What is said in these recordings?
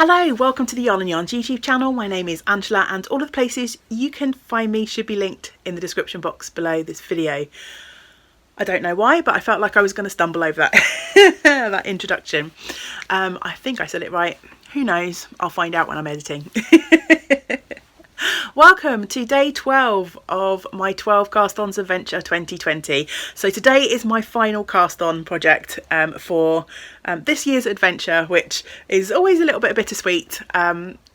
Hello, welcome to the Yarn and Yarns YouTube channel. My name is Angela and all of the places you can find me should be linked in the description box below this video. I don't know why, but I felt like I was going to stumble over that, that introduction. I think I said it right. Who knows? I'll find out when I'm editing. Welcome to day 12 of my 12 cast-ons adventure 2020. So today is my final cast-on project for this year's adventure, which is always a little bit bittersweet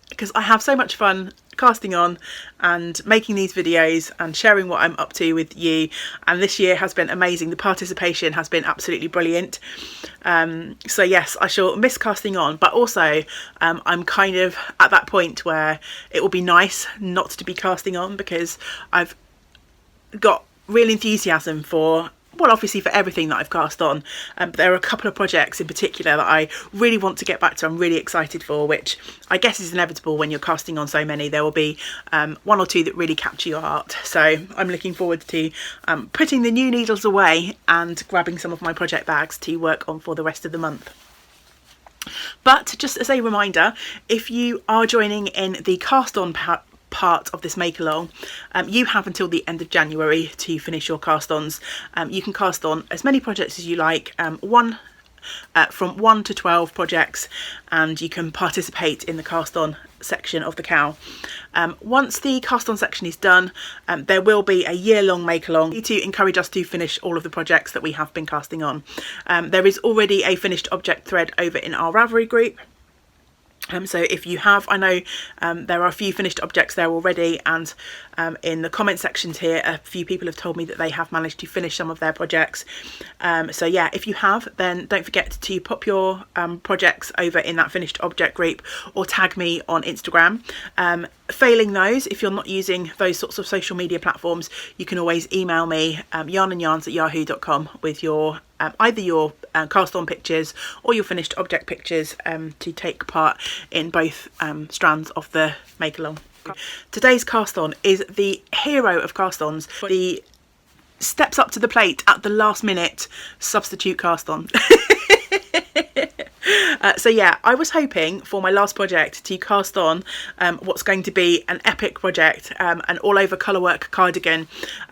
because I have so much fun casting on and making these videos and sharing what I'm up to with you, and this year has been amazing. The participation has been absolutely brilliant. So yes, I shall miss casting on, but also I'm kind of at that point where it will be nice not to be casting on because I've got real enthusiasm for, well, obviously for everything that I've cast on, but there are a couple of projects in particular that I really want to get back to. I'm really excited for, which I guess is inevitable when you're casting on so many. There will be one or two that really capture your heart. So I'm looking forward to putting the new needles away and grabbing some of my project bags to work on for the rest of the month. But just as a reminder, if you are joining in the cast on part of this make along, you have until the end of January to finish your cast-ons. You can cast on as many projects as you like, from 1 to 12 projects, and you can participate in the cast-on section of the cow. Once the cast-on section is done, there will be a year-long make-along to encourage us to finish all of the projects that we have been casting on. There is already a finished object thread over in our Ravelry group. So if you have, I know there are a few finished objects there already, and in the comment sections here a few people have told me that they have managed to finish some of their projects. So yeah, if you have, then don't forget to pop your projects over in that finished object group or tag me on Instagram. Failing those, if you're not using those sorts of social media platforms, you can always email me yarnandyarns@yahoo.com with your either your cast on pictures or your finished object pictures to take part in both strands of the make along. Today's cast on is the hero of cast ons, the steps up to the plate at the last minute substitute cast on. So yeah, I was hoping for my last project to cast on what's going to be an epic project, an all over colourwork cardigan,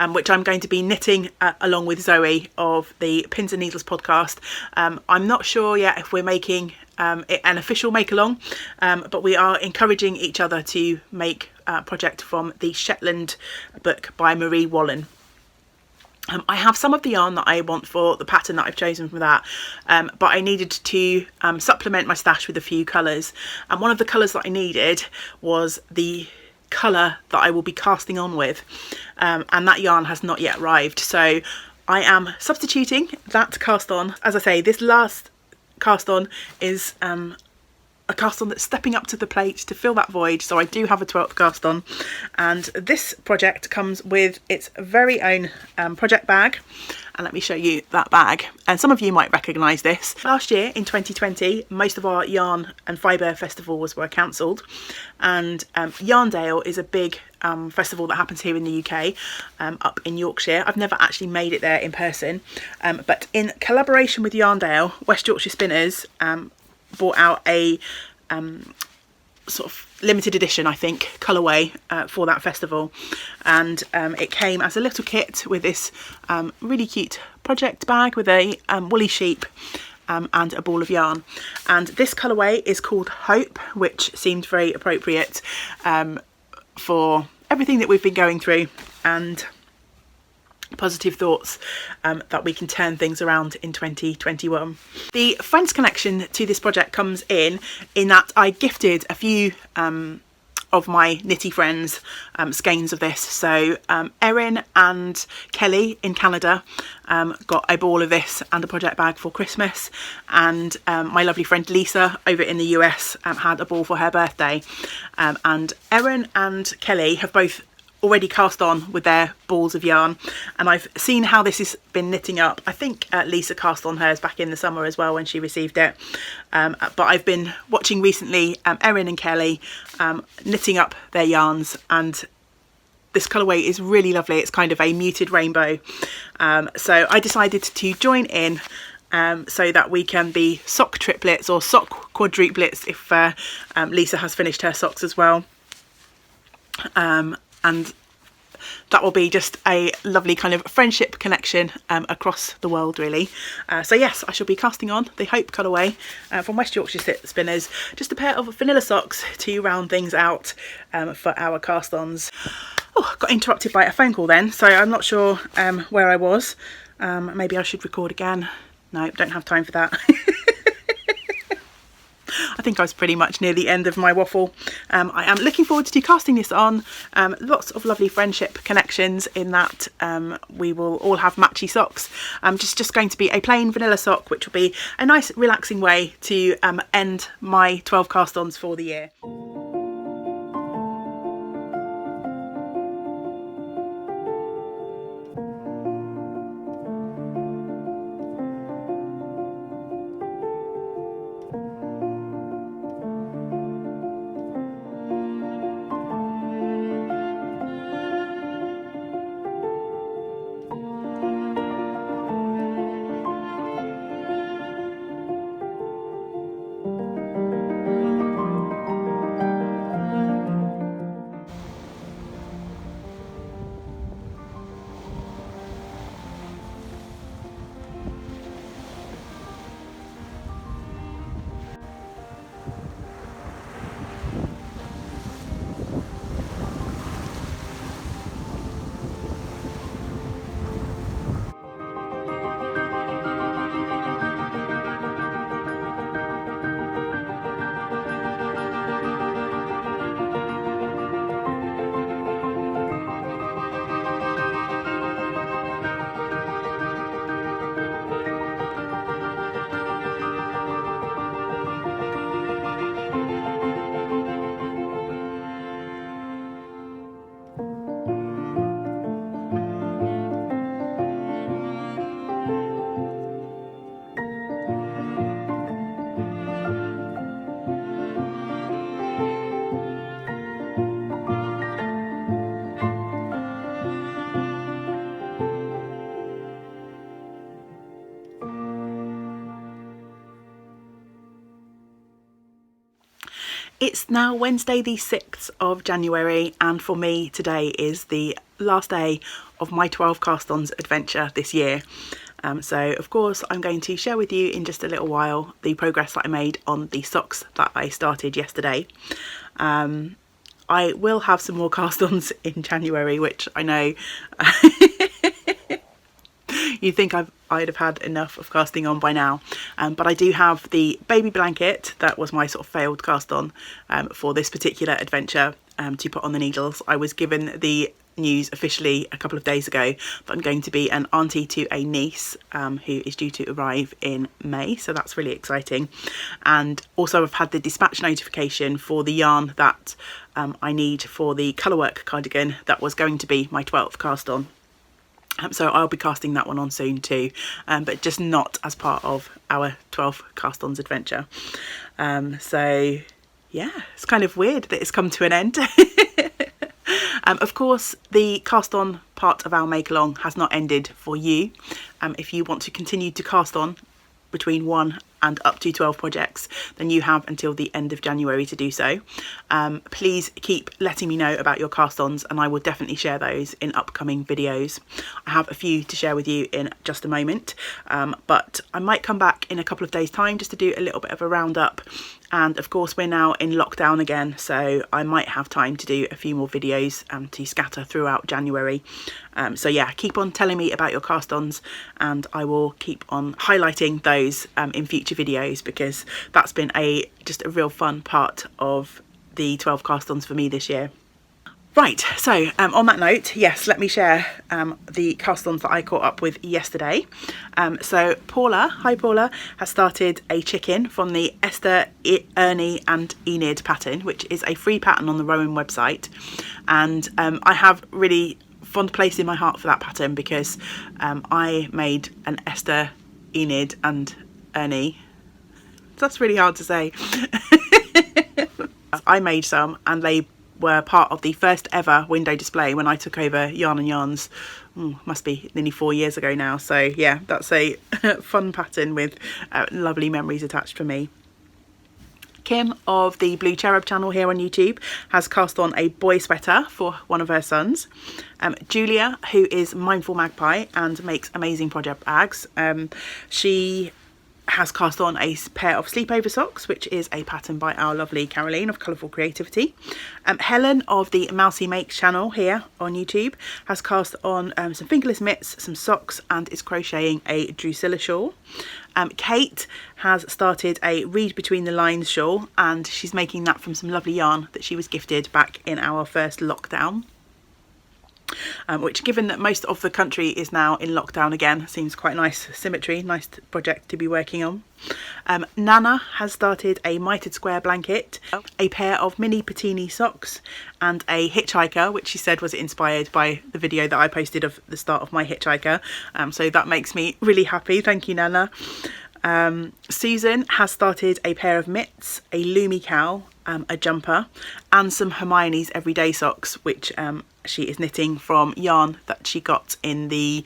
which I'm going to be knitting along with Zoe of the Pins and Needles podcast. I'm not sure yet if we're making it an official make along, but we are encouraging each other to make a project from the Shetland book by Marie Wallen. I have some of the yarn that I want for the pattern that I've chosen from that, but I needed to supplement my stash with a few colours, and one of the colours that I needed was the colour that I will be casting on with, and that yarn has not yet arrived, so I am substituting that cast on. As I say, this last cast on is a cast on that's stepping up to the plate to fill that void, so I do have a 12th cast on, and this project comes with its very own project bag, and let me show you that bag, and some of you might recognise this. Last year in 2020 most of our yarn and fibre festivals were cancelled, and Yarndale is a big festival that happens here in the UK, up in Yorkshire. I've never actually made it there in person, but in collaboration with Yarndale, West Yorkshire Spinners brought out a sort of limited edition, I think, colourway for that festival, and it came as a little kit with this really cute project bag with a woolly sheep and a ball of yarn, and this colourway is called Hope, which seemed very appropriate for everything that we've been going through and positive thoughts that we can turn things around in 2021. The friends connection to this project comes in that I gifted a few of my knitty friends skeins of this. So Erin and Kelly in Canada got a ball of this and a project bag for Christmas, and my lovely friend Lisa over in the US had a ball for her birthday, and Erin and Kelly have both already cast on with their balls of yarn, and I've seen how this has been knitting up. I think Lisa cast on hers back in the summer as well when she received it, but I've been watching recently Erin and Kelly knitting up their yarns, and this colourway is really lovely. It's kind of a muted rainbow, so I decided to join in so that we can be sock triplets or sock quadruplets if Lisa has finished her socks as well. And that will be just a lovely kind of friendship connection across the world, really. So yes, I shall be casting on the Hope colourway from West Yorkshire Spinners, just a pair of vanilla socks to round things out for our cast-ons. Oh, got interrupted by a phone call then, so I'm not sure where I was. Maybe I should record again. No, don't have time for that. I think I was pretty much near the end of my waffle. I am looking forward to casting this on. Lots of lovely friendship connections in that we will all have matchy socks. Just going to be a plain vanilla sock, which will be a nice relaxing way to end my 12 cast-ons for the year. It's now Wednesday the 6th of January, and for me today is the last day of my 12 cast-ons adventure this year. So of course I'm going to share with you in just a little while the progress that I made on the socks that I started yesterday. I will have some more cast-ons in January, which I know you think I'd have had enough of casting on by now, but I do have the baby blanket that was my sort of failed cast on for this particular adventure to put on the needles. I was given the news officially a couple of days ago that I'm going to be an auntie to a niece who is due to arrive in May, so that's really exciting. And also I've had the dispatch notification for the yarn that I need for the colourwork cardigan that was going to be my 12th cast on. So I'll be casting that one on soon too, but just not as part of our 12 cast-ons adventure. So yeah, it's kind of weird that it's come to an end. Of course, the cast-on part of our make-along has not ended for you. If you want to continue to cast on between 1 and up to 12 projects, then you have until the end of January to do so. Please keep letting me know about your cast-ons, and I will definitely share those in upcoming videos. I have a few to share with you in just a moment, but I might come back in a couple of days' time just to do a little bit of a roundup. And of course we're now in lockdown again, so I might have time to do a few more videos to scatter throughout January. So yeah, keep on telling me about your cast-ons, and I will keep on highlighting those in future videos, because that's been just a real fun part of the 12 cast-ons for me this year. Right, so on that note, yes, let me share the cast-ons that I caught up with yesterday. So Paula, hi Paula, has started a chicken from the Esther, Ernie and Enid pattern, which is a free pattern on the Rowan website. And I have really fond place in my heart for that pattern, because I made an Esther, Enid and Ernie. That's really hard to say. I made some and they were part of the first ever window display when I took over Yarn and Yarns. Must be nearly 4 years ago now. So yeah, that's a fun pattern with lovely memories attached for me. Kim of the Blue Cherub channel here on YouTube has cast on a boy sweater for one of her sons. Julia, who is Mindful Magpie and makes amazing project bags, she has cast on a pair of sleepover socks, which is a pattern by our lovely Caroline of Colourful Creativity. Helen of the Mousy Makes channel here on YouTube has cast on some fingerless mitts, some socks, and is crocheting a Drusilla shawl. Kate has started a Read Between the Lines shawl, and she's making that from some lovely yarn that she was gifted back in our first lockdown. Which, given that most of the country is now in lockdown again, seems quite nice symmetry, nice project to be working on. Nana has started a mitered square blanket, a pair of mini patini socks, and a hitchhiker, which she said was inspired by the video that I posted of the start of my hitchhiker. So that makes me really happy. Thank you, Nana. Susan has started a pair of mitts, a Lumi cowl, a jumper, and some Hermione's Everyday socks, which she is knitting from yarn that she got in the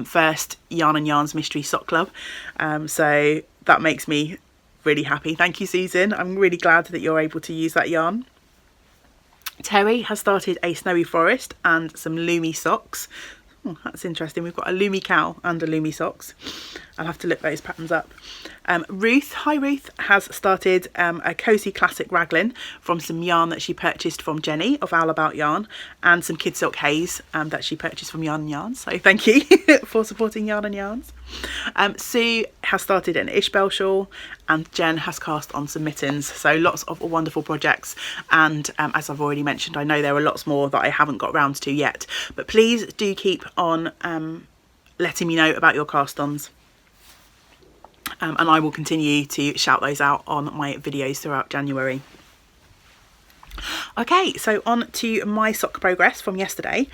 first Yarn and Yarns Mystery Sock Club. So that makes me really happy. Thank you, Susan. I'm really glad that you're able to use that yarn. Terry has started a Snowy Forest and some Lumi socks. Oh, that's interesting. We've got a Lumi cowl and a Lumi socks. I'll have to look those patterns up. Ruth, hi Ruth, has started a Cozy Classic raglan from some yarn that she purchased from Jenny of Owl About Yarn, and some Kid Silk Haze that she purchased from Yarn and Yarns. So thank you for supporting Yarn and Yarns. Sue has started an Ishbel shawl, and Jen has cast on some mittens. So lots of wonderful projects, and as I've already mentioned, I know there are lots more that I haven't got round to yet, but please do keep on letting me know about your cast-ons. And I will continue to shout those out on my videos throughout January. Okay, so on to my sock progress from yesterday.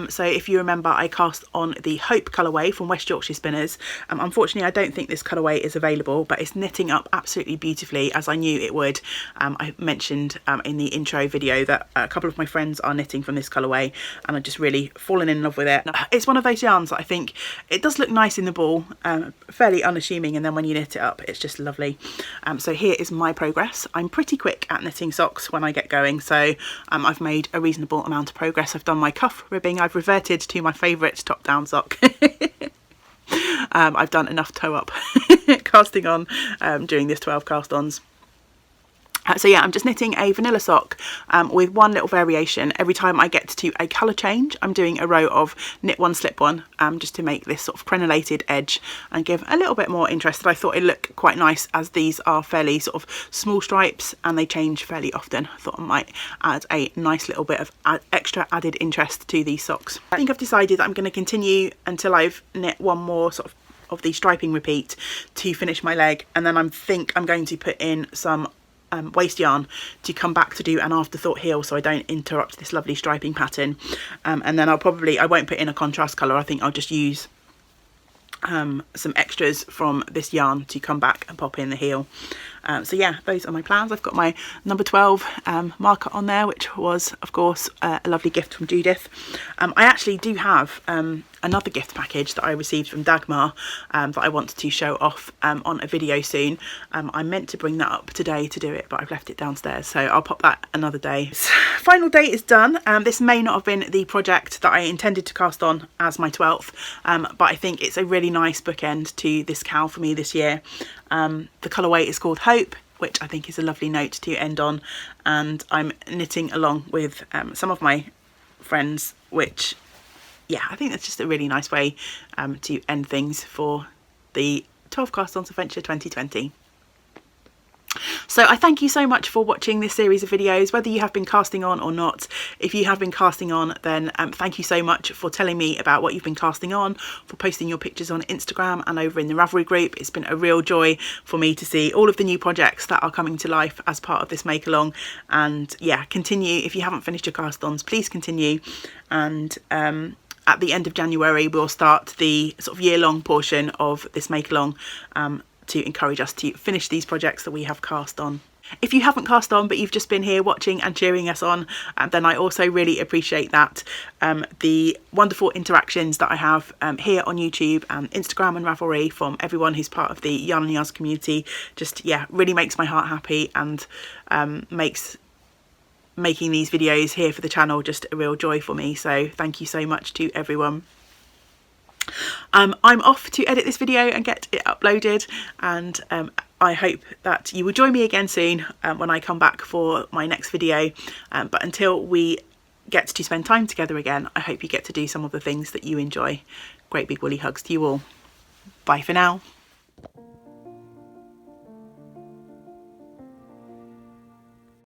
So if you remember, I cast on the Hope colourway from West Yorkshire Spinners. Unfortunately, I don't think this colourway is available, but it's knitting up absolutely beautifully, as I knew it would. I mentioned in the intro video that a couple of my friends are knitting from this colourway, and I've just really fallen in love with it. It's one of those yarns that I think it does look nice in the ball, fairly unassuming, and then when you knit it up, it's just lovely. So here is my progress. I'm pretty quick at knitting socks when I get going, so I've made a reasonable amount of progress. I've done my cuff ribbing. I've reverted to my favourite top-down sock. I've done enough toe-up casting on doing this 12 cast-ons. So yeah, I'm just knitting a vanilla sock with one little variation. Every time I get to a colour change, I'm doing a row of knit one, slip one, just to make this sort of crenellated edge and give a little bit more interest. I thought it'd look quite nice, as these are fairly sort of small stripes and they change fairly often. I thought I might add a nice little bit of extra added interest to these socks. I think I've decided that I'm going to continue until I've knit one more sort of the striping repeat to finish my leg, and then I think I'm going to put in some waste yarn to come back to do an afterthought heel, so I don't interrupt this lovely striping pattern. And then I won't put in a contrast colour. I think I'll just use some extras from this yarn to come back and pop in the heel. So yeah, those are my plans. I've got my number 12 marker on there, which was of course a lovely gift from Judith. I actually do have another gift package that I received from Dagmar that I want to show off on a video soon. I meant to bring that up today to do it, but I've left it downstairs, so I'll pop that another day. Final day is done. This may not have been the project that I intended to cast on as my 12th, but I think it's a really nice bookend to this cowl for me this year. The colourway is called Hope, which I think is a lovely note to end on, and I'm knitting along with some of my friends, which, yeah, I think that's just a really nice way to end things for the 12 Cast-Ons Adventure 2020. So I thank you so much for watching this series of videos, whether you have been casting on or not. If you have been casting on, then thank you so much for telling me about what you've been casting on, for posting your pictures on Instagram and over in the Ravelry group. It's been a real joy for me to see all of the new projects that are coming to life as part of this make along. And yeah, continue. If you haven't finished your cast-ons, please continue. And at the end of January, we'll start the sort of year-long portion of this make along to encourage us to finish these projects that we have cast on. If you haven't cast on but you've just been here watching and cheering us on, then I also really appreciate that. The wonderful interactions that I have here on YouTube and Instagram and Ravelry from everyone who's part of the Yarn and Yarns community just, yeah, really makes my heart happy, and makes making these videos here for the channel just a real joy for me. So thank you so much to everyone. I'm off to edit this video and get it uploaded, and I hope that you will join me again soon when I come back for my next video. But until we get to spend time together again, I hope you get to do some of the things that you enjoy. Great big woolly hugs to you all. Bye for now.